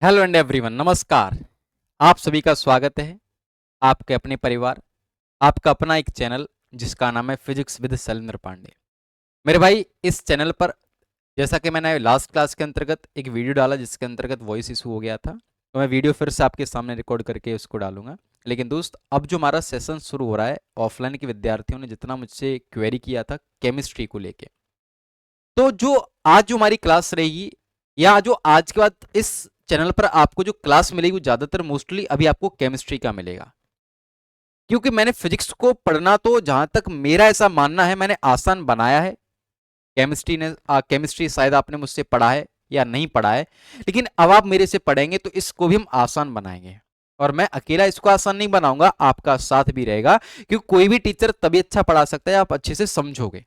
Hello and everyone, नमस्कार। आप सभी का स्वागत है आपके अपने परिवार, आपका अपना एक चैनल जिसका नाम है फिजिक्स विद शैलेंद्र पांडे। मेरे भाई, इस चैनल पर जैसा कि मैंने लास्ट क्लास के अंतर्गत एक वीडियो डाला जिसके अंतर्गत वॉइस इशू हो गया था, तो मैं वीडियो फिर से आपके सामने रिकॉर्ड करके उसको डालूंगा। लेकिन दोस्त, अब जो हमारा सेशन शुरू हो रहा है, ऑफलाइन के विद्यार्थियों ने जितना मुझसे क्वेरी किया था केमिस्ट्री को लेके, तो जो आज जो हमारी क्लास रहेगी या जो आज के बाद इस चैनल पर आपको जो क्लास मिलेगी वो ज्यादातर मोस्टली अभी आपको केमिस्ट्री का मिलेगा। क्योंकि मैंने फिजिक्स को पढ़ना, तो जहां तक मेरा ऐसा मानना है, मैंने आसान बनाया है। केमिस्ट्री शायद आपने मुझसे पढ़ा है या नहीं पढ़ा है, लेकिन अब आप मेरे से पढ़ेंगे तो इसको भी हम आसान बनाएंगे। और मैं अकेला इसको आसान नहीं बनाऊंगा, आपका साथ भी रहेगा, क्योंकि कोई भी टीचर तभी अच्छा पढ़ा सकता है आप अच्छे से समझोगे।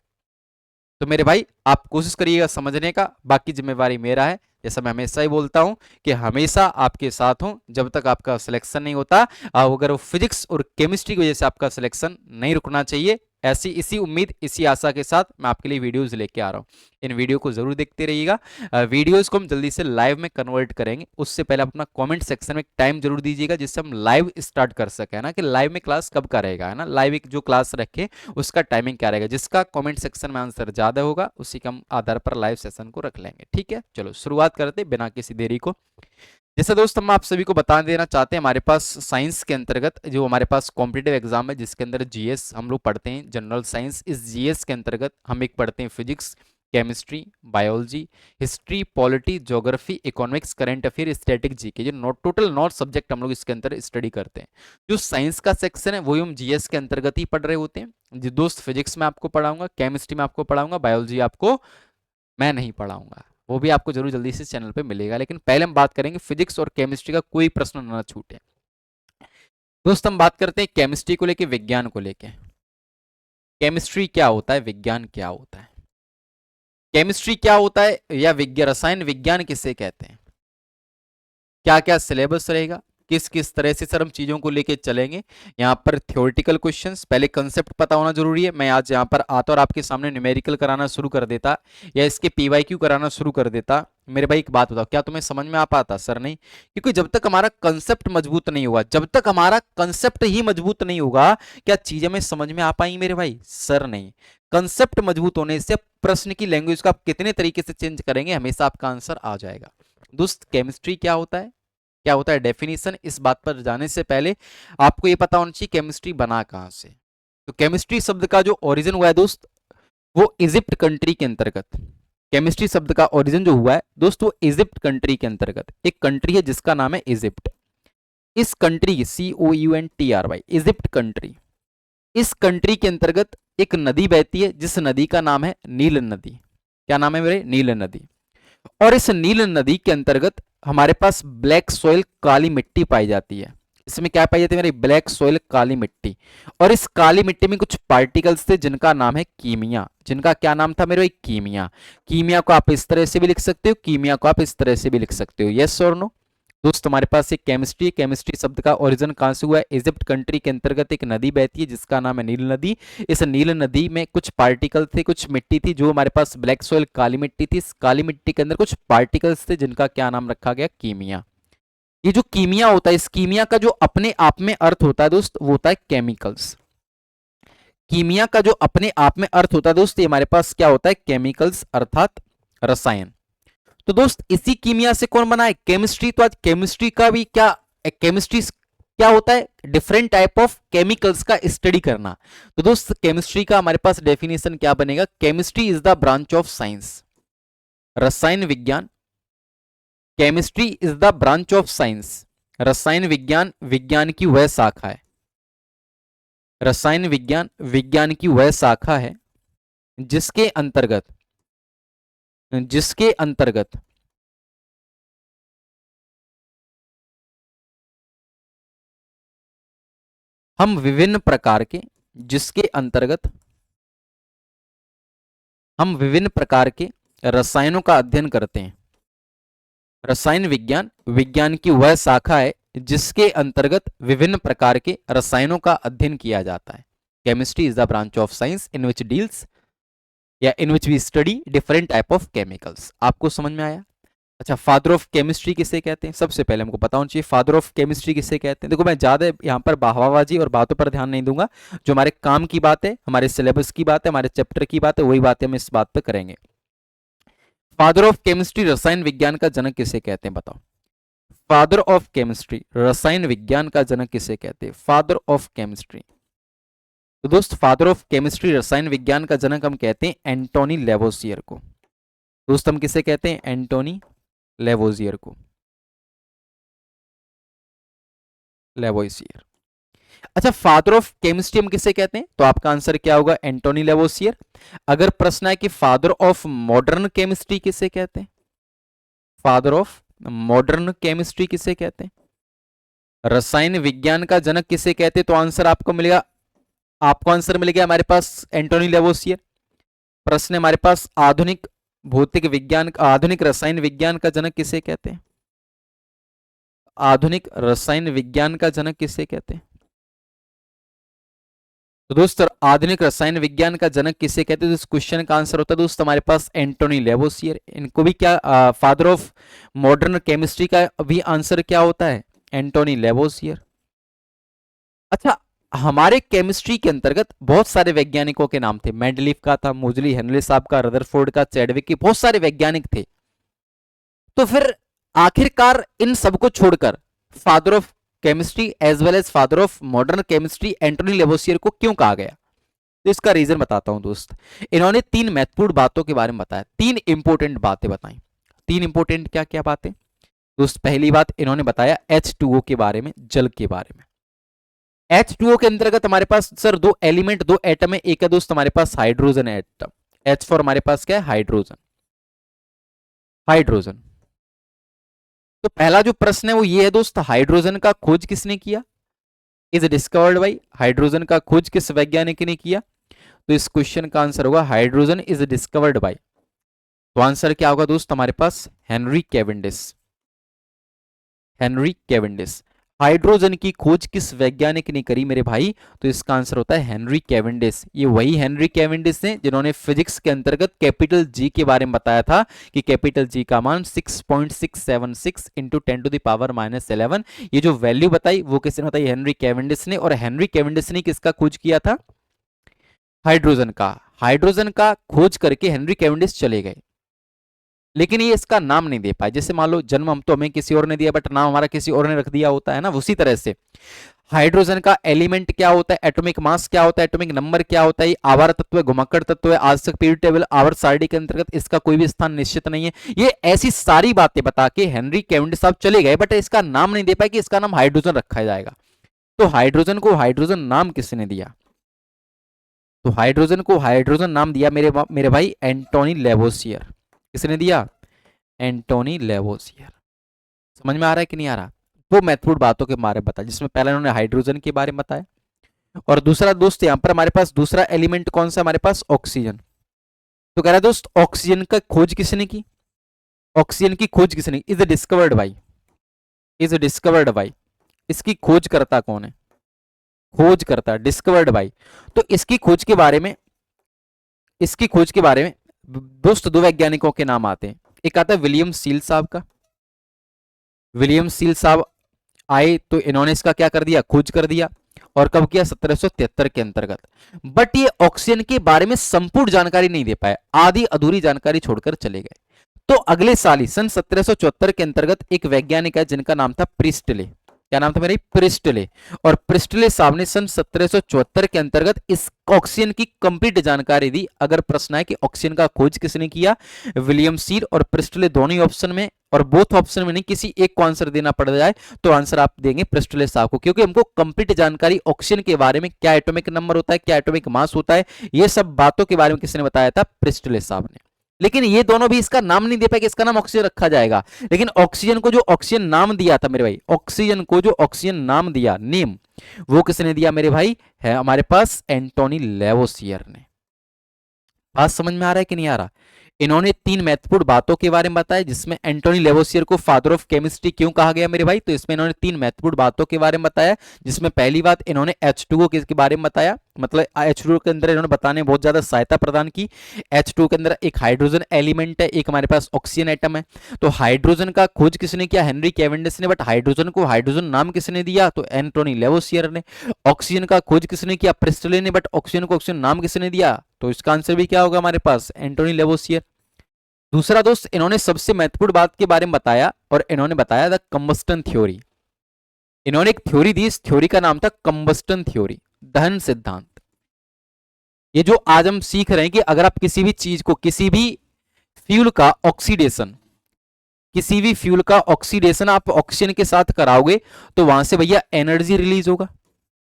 तो मेरे भाई, आप कोशिश करिएगा समझने का, बाकी जिम्मेवारी मेरा है। जैसा मैं हमेशा ही बोलता हूं कि हमेशा आपके साथ हूं जब तक आपका सिलेक्शन नहीं होता। अगर वो फिजिक्स और केमिस्ट्री की वजह से आपका सिलेक्शन नहीं रुकना चाहिए, ऐसी इसी उम्मीद इसी आशा के साथ मैं आपके लिए वीडियोस लेके आ रहा हूँ। इन वीडियो को जरूर देखते रहिएगा। वीडियोस को हम जल्दी से लाइव में कन्वर्ट करेंगे, उससे पहले आप अपना कमेंट सेक्शन में टाइम जरूर दीजिएगा जिससे हम लाइव स्टार्ट कर सकें, ना कि लाइव में क्लास कब का रहेगा, है ना। लाइव एक जो क्लास रखे उसका टाइमिंग क्या रहेगा, जिसका कमेंट सेक्शन में आंसर ज्यादा होगा उसी के हम आधार पर लाइव सेशन को रख लेंगे। ठीक है, चलो शुरुआत करते बिना किसी देरी को। जैसे दोस्त, हम आप सभी को बता देना चाहते हैं, हमारे पास साइंस के अंतर्गत जो हमारे पास कॉम्पिटिटिव एग्जाम है जिसके अंदर जीएस हम लोग पढ़ते हैं, जनरल साइंस। इस जीएस के अंतर्गत हम एक पढ़ते हैं physics, chemistry, biology, history, polity, geography, economics, current affair, static GK, जो नॉट टोटल 9 सब्जेक्ट हम लोग इसके अंदर स्टडी करते हैं। जो साइंस का सेक्शन है वही हम जीएस के अंतर्गत ही पढ़ रहे होते हैं। जो दोस्त, फिजिक्स में आपको पढ़ाऊंगा, केमिस्ट्री में आपको पढ़ाऊंगा, बायोलॉजी आपको मैं नहीं पढ़ाऊंगा, वो भी आपको जरूर जल्दी से चैनल पे मिलेगा। लेकिन पहले हम बात करेंगे फिजिक्स और केमिस्ट्री का, कोई प्रश्न ना छूटे। दोस्त, हम बात करते हैं केमिस्ट्री को लेके, विज्ञान को लेके। केमिस्ट्री क्या होता है, विज्ञान क्या होता है, केमिस्ट्री क्या होता है, या विज्ञान, रसायन विज्ञान किसे कहते हैं, क्या क्या सिलेबस रहेगा, किस किस तरह से सर हम चीजों को लेके चलेंगे। यहाँ पर थ्योरेटिकल क्वेश्चंस, पहले कंसेप्ट पता होना जरूरी है। मैं आज यहाँ पर आता और आपके सामने न्यूमेरिकल कराना शुरू कर देता या इसके पीवाईक्यू कराना शुरू कर देता। मेरे भाई एक बात बताओ, क्या तुम्हें समझ में आ पाता? सर नहीं, क्योंकि जब तक हमारा कंसेप्ट मजबूत नहीं हुआ, जब तक हमारा कंसेप्ट ही मजबूत नहीं होगा, क्या चीजें हमें समझ में आ पाएंगी मेरे भाई? सर नहीं। कंसेप्ट मजबूत होने से प्रश्न की लैंग्वेज को आप कितने तरीके से चेंज करेंगे, हमेशा आपका आंसर आ जाएगा। दोस्त, केमिस्ट्री क्या होता है, क्या होता है डेफिनेशन, इस बात पर जाने से पहले आपको ये पता होना चाहिए केमिस्ट्री बना कहां से। तो केमिस्ट्री शब्द का जो ओरिजिन हुआ है दोस्त, वो इजिप्ट कंट्री के अंतर्गत। केमिस्ट्री शब्द का ओरिजिन जो हुआ है दोस्त, वो इजिप्ट कंट्री के अंतर्गत, एक कंट्री है जिसका नाम है इजिप्ट। इस कंट्री, COUNTRY, इजिप्ट कंट्री, इस कंट्री के अंतर्गत एक नदी बहती है जिस नदी का नाम है नील नदी। क्या नाम है मेरे? नील नदी। और इस नील नदी के अंतर्गत हमारे पास ब्लैक सॉइल, काली मिट्टी पाई जाती है। इसमें क्या पाई जाती है मेरी? ब्लैक सॉइल, काली मिट्टी। और इस काली मिट्टी में कुछ पार्टिकल्स थे जिनका नाम है कीमिया। जिनका क्या नाम था मेरे? कीमिया। कीमिया को आप इस तरह से भी लिख सकते हो, कीमिया को आप इस तरह से भी लिख सकते हो। यस और नो? दोस्त, हमारे पास एक केमिस्ट्री, केमिस्ट्री शब्द का ओरिजिन कहां से हुआ है? इजिप्ट कंट्री के अंतर्गत एक नदी बहती है जिसका नाम है नील नदी। इस नील नदी में कुछ पार्टिकल थे, कुछ मिट्टी थी जो हमारे पास ब्लैक सॉइल, काली मिट्टी थी। इस काली मिट्टी के अंदर कुछ पार्टिकल्स थे जिनका क्या नाम रखा गया? कीमिया। ये जो कीमिया होता है, इस कीमिया का जो अपने आप में अर्थ होता है दोस्त, वो होता है केमिकल्स। कीमिया का जो अपने आप में अर्थ होता है दोस्त, ये हमारे पास क्या होता है? केमिकल्स, अर्थात रसायन। तो दोस्त, इसी कीमिया से कौन बना है? केमिस्ट्री। तो आज केमिस्ट्री का भी क्या, केमिस्ट्री क्या होता है? डिफरेंट टाइप ऑफ केमिकल्स का स्टडी करना। तो दोस्त, केमिस्ट्री का हमारे पास डेफिनेशन क्या बनेगा? Chemistry is the branch of science, रसायन विज्ञान। Chemistry is the branch of science, रसायन विज्ञान, विज्ञान की वह शाखा है। रसायन विज्ञान, विज्ञान की वह शाखा है जिसके अंतर्गत, जिसके अंतर्गत हम विभिन्न प्रकार के, जिसके अंतर्गत हम विभिन्न प्रकार के रसायनों का अध्ययन करते हैं। रसायन विज्ञान, विज्ञान की वह शाखा है जिसके अंतर्गत विभिन्न प्रकार के रसायनों का अध्ययन किया जाता है। Chemistry is the branch of science in which deals या in which we study different type of chemicals. आपको समझ में आया? अच्छा, फादर ऑफ केमिस्ट्री किसे कहते हैं? सबसे पहले हमको पता होना चाहिए फादर ऑफ केमिस्ट्री किसे कहते हैं। देखो, मैं ज्यादा यहाँ पर बहावाबाजी और बातों पर ध्यान नहीं दूंगा, जो हमारे काम की बात है, हमारे सिलेबस की बात है, हमारे चैप्टर की बात है, वही बातें हम इस बात पर करेंगे। फादर ऑफ केमिस्ट्री, रसायन विज्ञान का जनक किसे कहते हैं? बताओ। फादर ऑफ केमिस्ट्री, रसायन विज्ञान का जनक किसे कहते हैं? Father of chemistry. तो दोस्त, फादर ऑफ केमिस्ट्री, रसायन विज्ञान का जनक हम कहते हैं एंटोनी लेवोसियर को। दोस्त, हम किसे कहते हैं? एंटोनी लेवोसियर को। लेवोसियर। अच्छा, फादर ऑफ केमिस्ट्री हम किसे कहते हैं? तो आपका आंसर क्या होगा? एंटोनी लेवोसियर। अगर प्रश्न है कि फादर ऑफ मॉडर्न केमिस्ट्री किसे कहते हैं? फादर ऑफ मॉडर्न केमिस्ट्री किसे कहते हैं? रसायन विज्ञान का जनक किसे कहते हैं? तो आंसर आपको मिलेगा, आपको आंसर मिलेगा हमारे पास एंटोनी लेवोसियर। प्रश्न है हमारे पास, आधुनिक भौतिक विज्ञान, आधुनिक रसायन विज्ञान का जनक किसे कहते हैं? आधुनिक रसायन विज्ञान का जनक किसे कहते हैं? तो दोस्त, आधुनिक रसायन विज्ञान का जनक किसे कहते हैं? तो इस क्वेश्चन का आंसर होता है दोस्त हमारे पास एंटोनी लेवोसियर। इनको भी क्या, फादर ऑफ मॉडर्न केमिस्ट्री का भी आंसर क्या होता है? एंटोनी लेवोसियर। अच्छा, हमारे केमिस्ट्री के अंतर्गत बहुत सारे वैज्ञानिकों के नाम थे। मेंडलीफ का था, मोजली, हेनरी साहब का, रदरफोर्ड का, चैडविक के, बहुत सारे वैज्ञानिक थे। तो फिर आखिरकार इन सबको छोड़कर father of chemistry as well as father of modern chemistry Antoine Lavoisier को क्यों कहा गया? तो इसका रीजन बताता हूं दोस्त। इन्होंने तीन महत्वपूर्ण बातों के बारे में बताया, तीन इंपोर्टेंट बातें बताई। तीन इंपोर्टेंट क्या क्या बातें दोस्त? पहली बात, इन्होंने बताया H2O के बारे में, जल के बारे में। H2O के अंतर्गत हमारे पास सर दो एलिमेंट, दो एटम है। एक है दोस्त हमारे पास हाइड्रोजन एटम, H फॉर हमारे पास क्या है? हाइड्रोजन। हाइड्रोजन। तो पहला जो प्रश्न है वो ये है दोस्त, हाइड्रोजन का खोज किसने किया? इज डिस्कवर्ड बाई, हाइड्रोजन का खोज किस वैज्ञानिक ने किया? तो इस क्वेश्चन का आंसर होगा हाइड्रोजन इज डिस्कवर्ड बाई। तो आंसर क्या होगा दोस्त हमारे पास? Henry Cavendish. Henry Cavendish. Hydrogen की खोज किस वैज्ञानिक ने करी मेरे भाई? तो इसका आंसर होता है हेनरी कैवेंडिश। ये वही हेनरी कैवेंडिश हैं जिन्होंने फिजिक्स के अंतर्गत कैपिटल जी के बारे में बताया था कि कैपिटल जी का मान 6.676 इंटू 10⁻⁻11। ये जो वैल्यू बताई वो किसने बताई? हेनरी कैवेंडिश ने। और हेनरी कैवेंडिश ने किसका खोज किया था? हाइड्रोजन का। हाइड्रोजन का खोज करके हेनरी कैवेंडिश चले गए, लेकिन ये इसका नाम नहीं दे पाए। जैसे मान लो जन्म हम तो हमें किसी और ने दिया, बट नाम हमारा किसी और ने रख दिया होता है ना, उसी तरह से हाइड्रोजन का एलिमेंट क्या होता है, एटॉमिक मास क्या होता है, एटॉमिक नंबर क्या होता है, आवर्त तत्व है, घुमक्कड़ तत्व है, आज तक पीरियड टेबल आवर्त सारणी के अंतर्गत इसका कोई भी स्थान निश्चित नहीं है। ये ऐसी सारी बातें बता के हेनरी कैवेंडिश साहब चले गए, बट इसका नाम नहीं दे पाए कि इसका नाम हाइड्रोजन रखा जाएगा। तो हाइड्रोजन को हाइड्रोजन नाम किसने दिया? तो हाइड्रोजन को हाइड्रोजन नाम दिया मेरे भाई एंटोनी लेवोसियर। किसने दिया? एंटोनी लेवोसियर। समझ में आ रहा है कि नहीं आ रहा? वो महत्वपूर्ण बातों के बारे में बताया, जिसमें पहला इन्होंने हाइड्रोजन के बारे में बताया, और दूसरा दोस्त यहां पर हमारे पास दूसरा एलिमेंट कौन सा? हमारे पास ऑक्सीजन। तो कह रहा है दोस्त, ऑक्सीजन का खोज किसने की? ऑक्सीजन की खोज किसने? Is discovered by, is discovered by. इसकी खोज करता कौन है? खोज करता डिस्कवर्ड बाई। तो इसकी खोज के बारे में, इसकी खोज के बारे में दोस्त दो वैज्ञानिकों के नाम आते हैं। एक आता है विलियम सील साहब का। विलियम सील साहब आए तो इन्होंने इसका क्या कर दिया? खोज कर दिया। और कब किया? 1773 के अंतर्गत। बट ये ऑक्सीजन के बारे में संपूर्ण जानकारी नहीं दे पाए, आधी अधूरी जानकारी छोड़कर चले गए। तो अगले साल ही सन 1774 के अंतर्गत एक वैज्ञानिक है जिनका नाम था प्रिस्टले। क्या नाम था मेरे? प्रिस्टले। और प्रिस्टले साहब ने सन 1774 के अंतर्गत इस ऑक्सीजन की कंप्लीट जानकारी दी। अगर प्रश्न है कि ऑक्सीजन का खोज किसने किया, विलियम सील और प्रिस्टले, दोनों ही ऑप्शन में, और बोथ ऑप्शन में नहीं किसी एक को आंसर देना पड़ जाए, तो आंसर आप देंगे प्रिस्टले साहब को, क्योंकि हमको कंप्लीट जानकारी ऑक्सीजन के बारे में, क्या एटॉमिक नंबर होता है, क्या एटॉमिक मास होता है, ये सब बातों के बारे में किसने बताया था? प्रिस्टले साहब ने। लेकिन ये दोनों भी इसका नाम नहीं दे पाए कि इसका नाम ऑक्सीजन रखा जाएगा। लेकिन ऑक्सीजन को जो ऑक्सीजन नाम दिया था मेरे भाई, ऑक्सीजन को जो ऑक्सीजन नाम दिया, नेम, वो किसने दिया मेरे भाई? है हमारे पास एंटोनी लेवोसियर ने। बात समझ में आ रहा है कि नहीं आ रहा? इन्होंने तीन महत्वपूर्ण बातों के बारे में बताया, जिसमें एंटोनी लेवोसियर को फादर ऑफ केमिस्ट्री क्यों कहा गया मेरे भाई? तो इसमें इन्होंने तीन महत्वपूर्ण बातों के बारे में बताया, जिसमें पहली बात इन्होंने H2O के बारे में बताया, मतलब H2O के अंदर इन्होंने बताने में बहुत ज्यादा सहायता प्रदान की। H2O के अंदर एक हाइड्रोजन एलिमेंट है, एक हमारे पास ऑक्सीजन एटम है। तो हाइड्रोजन का खोज किसने किया? हेनरी कैवेंडिश ने। बट हाइड्रोजन को हाइड्रोजन नाम किसने दिया? तो एंटोनी लेवोसियर ने। ऑक्सीजन का खोज किसने किया? प्रिस्टले ने। बट ऑक्सीजन को ऑक्सीजन नाम किसने दिया? तो इसका आंसर भी क्या होगा हमारे पास? एंटोनी लेवोसियर। दूसरा दोस्त, इन्होंने सबसे महत्वपूर्ण बात के बारे में बताया, और इन्होंने बताया द कंबस्टन थ्योरी। इन्होंने एक थ्योरी दी, इस थ्योरी का नाम था कंबस्टन थ्योरी, दहन सिद्धांत। ये जो आज हम सीख रहे हैं कि अगर आप किसी भी चीज को, किसी भी फ्यूल का ऑक्सीडेशन, किसी भी फ्यूल का ऑक्सीडेशन आप ऑक्सीजन के साथ कराओगे तो वहां से भैया एनर्जी रिलीज होगा।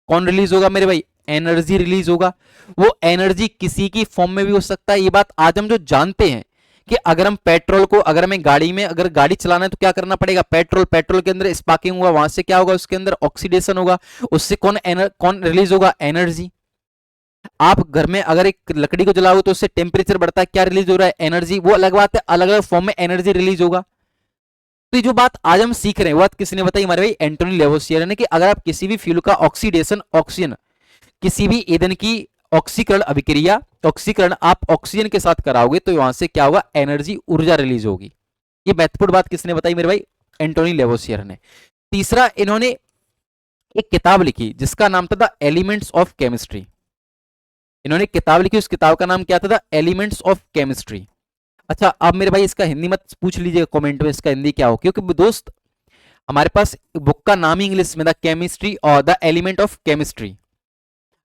कौन रिलीज होगा मेरे भाई? एनर्जी रिलीज होगा। वो एनर्जी किसी की फॉर्म में भी हो सकता है। ये बात आज हम जो जानते हैं कि अगर हम पेट्रोल को, अगर हमें गाड़ी में अगर गाड़ी चलाना है तो क्या करना पड़ेगा? पेट्रोल, पेट्रोल के अंदर स्पार्किंग होगा, वहां से क्या होगा? उसके अंदर ऑक्सीडेशन होगा, उससे कौन रिलीज होगा? एनर्जी। आप घर में अगर एक लकड़ी को जलाओ तो उससे टेम्परेचर बढ़ता है, क्या रिलीज हो रहा है? एनर्जी। वो अलग बात है, अलग अलग फॉर्म में एनर्जी रिलीज होगा। तो ये जो बात आज हम सीख रहे हैं, वो बात किसने बताई? हमारे भाई एंटोनी लेवोसियर ने, कि अगर आप किसी भी फ्यूल का ऑक्सीडेशन, ऑक्सीजन, किसी भी ईंधन की ऑक्सीकरण अभिक्रिया, ऑक्सीकरण आप ऑक्सीजन के साथ कराओगे तो वहां से क्या होगा? एनर्जी, ऊर्जा रिलीज होगी। ये महत्वपूर्ण बात किसने बताई मेरे भाई? एंटोनी लेवोसियर ने। तीसरा, इन्होंने एक किताब लिखी जिसका नाम था द एलिमेंट्स ऑफ केमिस्ट्री। इन्होंने एक किताब लिखी, उस किताब का नाम क्या था? The elements of chemistry. अच्छा, अब मेरे भाई इसका हिंदी मत पूछ लीजिएगा कमेंट में इसका हिंदी क्या हो, क्योंकि दोस्त हमारे पास बुक का नाम ही इंग्लिश में द केमिस्ट्री और द एलिमेंट ऑफ केमिस्ट्री,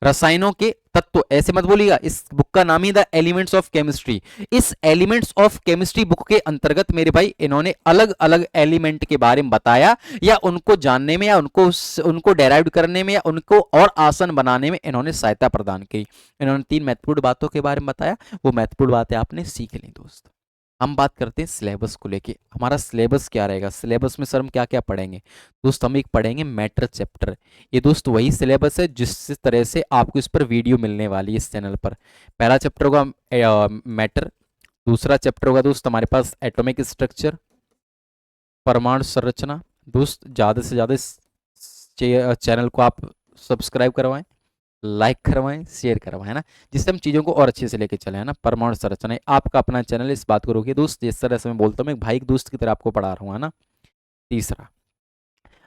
रसायनों के तत्व, ऐसे मत बोलिएगा। इस बुक का नाम ही द एलिमेंट्स ऑफ केमिस्ट्री। इस एलिमेंट्स ऑफ केमिस्ट्री बुक के अंतर्गत मेरे भाई इन्होंने अलग अलग एलिमेंट के बारे में बताया, या उनको जानने में, या उनको डेराइव करने में, या उनको और आसान बनाने में इन्होंने सहायता प्रदान की। इन्होंने 3 महत्वपूर्ण बातों के बारे में बताया। वो महत्वपूर्ण बातें आपने सीख ली दोस्त। हम बात करते हैं सिलेबस को लेके। हमारा सिलेबस क्या रहेगा? सिलेबस में सर हम क्या क्या पढ़ेंगे? दोस्त हम एक पढ़ेंगे मैटर चैप्टर। ये दोस्त वही सिलेबस है जिस तरह से आपको इस पर वीडियो मिलने वाली है इस चैनल पर। पहला चैप्टर होगा मैटर। दूसरा चैप्टर होगा दोस्त हमारे पास एटॉमिक स्ट्रक्चर, परमाणु संरचना। दोस्त ज़्यादा से ज़्यादा इस चैनल को आप सब्सक्राइब करवाएं, लाइक करवाएं, शेयर करवाएं, है ना, जिससे हम चीज़ों को और अच्छे से लेके चले, है ना। परमाणु संरचना आपका अपना चैनल, इस बात को रोकिए दोस्त। जिस तरह से मैं बोलता हूँ, एक भाई एक दोस्त की तरह आपको पढ़ा रहा हूँ, है ना। तीसरा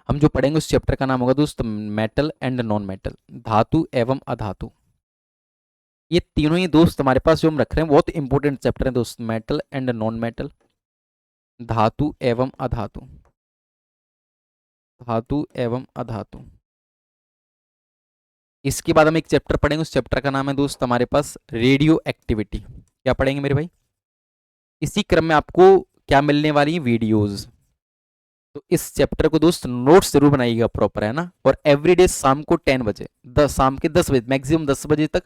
हम जो पढ़ेंगे उस चैप्टर का नाम होगा दोस्त मेटल एंड नॉन मेटल, धातु एवं अधातु। ये तीनों ही दोस्त हमारे पास जो हम रख रहे हैं बहुत इंपॉर्टेंट चैप्टर है दोस्त। मेटल एंड नॉन मेटल, धातु एवं अधातु, धातु एवं अधातु। इसके बाद हम एक चैप्टर पढ़ेंगे, उस चैप्टर का नाम है दोस्त हमारे पास रेडियो एक्टिविटी। क्या पढ़ेंगे मेरे भाई? इसी क्रम में आपको क्या मिलने वाली है? वीडियोस। तो इस चैप्टर को दोस्त नोट्स जरूर बनाइएगा प्रॉपर, है ना। और एवरीडे शाम को 10 बजे, शाम के 10 बजे, मैक्सिमम 10 बजे तक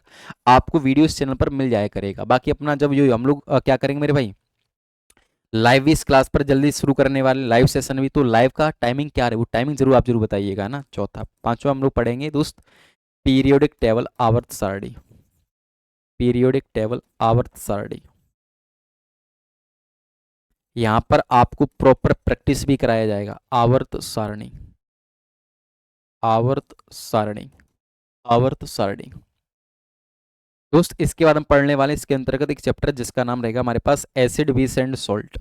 आपको वीडियो इस चैनल पर मिल जाया करेगा। बाकी अपना जब ये हम लोग क्या करेंगे मेरे भाई, लाइव भी इस क्लास पर जल्दी शुरू करने वाले, लाइव सेशन भी। तो लाइव का टाइमिंग क्या है वो टाइमिंग जरूर आप जरूर बताइएगा, है ना। चौथा, पांचवा हम लोग पढ़ेंगे दोस्त पीरियोडिक टेबल, आवर्त सारणी। पीरियोडिक टेबल, आवर्त सारणी। यहां पर आपको प्रॉपर प्रैक्टिस भी कराया जाएगा। आवर्त सारणी, आवर्त सारणी, आवर्त सारणी। दोस्त इसके बाद हम पढ़ने वाले इसके अंतर्गत एक चैप्टर जिसका नाम रहेगा हमारे पास acid, base and salt.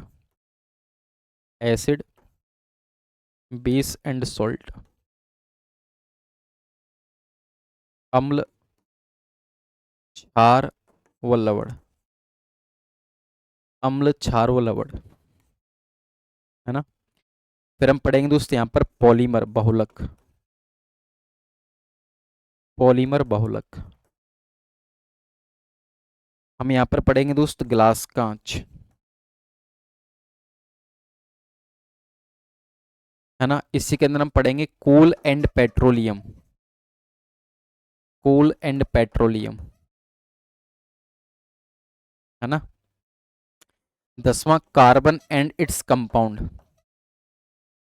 Acid, base and salt. अम्ल, क्षार व लवण। अम्ल, क्षार व लवण, है ना। फिर हम पढ़ेंगे दोस्त यहाँ पर पॉलीमर, बहुलक। पॉलीमर, बहुलक। हम यहाँ पर पढ़ेंगे दोस्त ग्लास, कांच, है ना। इसी के अंदर हम पढ़ेंगे coal and petroleum. Coal and petroleum, है ना। 10वां carbon and its compound.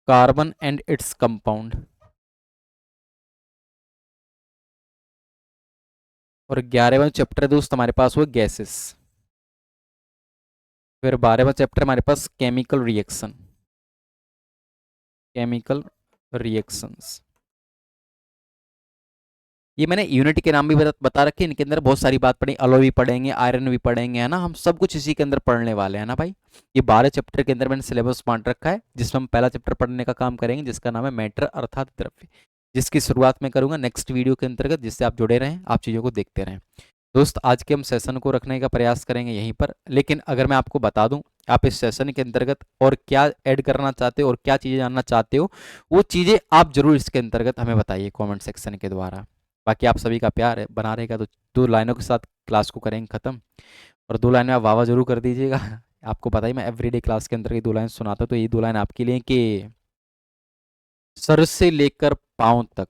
Carbon and its compound. और 11वां चैप्टर दोस्त हमारे पास वो गैसेस। फिर 12वां चैप्टर हमारे पास केमिकल रिएक्शन। Chemical reactions. ये मैंने यूनिट के नाम भी बता रखे, इनके अंदर बहुत सारी बात पढ़ी, अलॉय भी पढ़ेंगे, आयरन भी पढ़ेंगे, है ना, हम सब कुछ इसी के अंदर पढ़ने वाले हैं ना भाई। ये 12 चैप्टर के अंदर मैंने सिलेबस बांट रखा है, जिसमें हम पहला चैप्टर पढ़ने का काम करेंगे, जिसका नाम है मैटर अर्थात द्रव्य, जिसकी शुरुआत में करूंगा नेक्स्ट वीडियो के अंतर्गत, जिससे आप जुड़े रहें, आप चीज़ों को देखते रहें। दोस्त आज के हम सेशन को रखने का प्रयास करेंगे यहीं पर, लेकिन अगर मैं आपको बता दूं, आप इस सेशन के अंतर्गत और क्या ऐड करना चाहते हो और क्या चीज़ें जानना चाहते हो, वो चीज़ें आप जरूर इसके अंतर्गत हमें बताइए कमेंट सेक्शन के द्वारा। बाकी आप सभी का प्यार है बना रहेगा, तो 2 लाइनों के साथ क्लास को करेंगे ख़त्म, और 2 लाइन में आप वाह वाह जरूर कर दीजिएगा। आपको पता ही मैं एवरीडे क्लास के अंदर ये 2 लाइन सुनाता हूँ, तो ये 2 लाइन आपके लिए कि सर से लेकर पाँव तक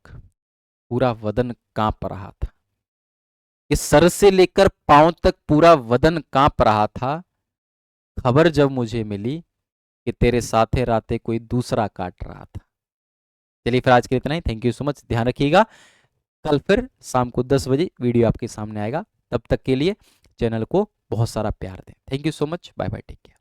पूरा वदन कांप रहा था, कि सर से लेकर पाँव तक पूरा वदन कांप रहा था, खबर जब मुझे मिली कि तेरे साथे राते कोई दूसरा काट रहा था। चलिए फिर आज के लिए इतना ही, थैंक यू सो मच, ध्यान रखिएगा। कल फिर शाम को 10 बजे वीडियो आपके सामने आएगा, तब तक के लिए चैनल को बहुत सारा प्यार दें। Thank you so much, bye bye, take care.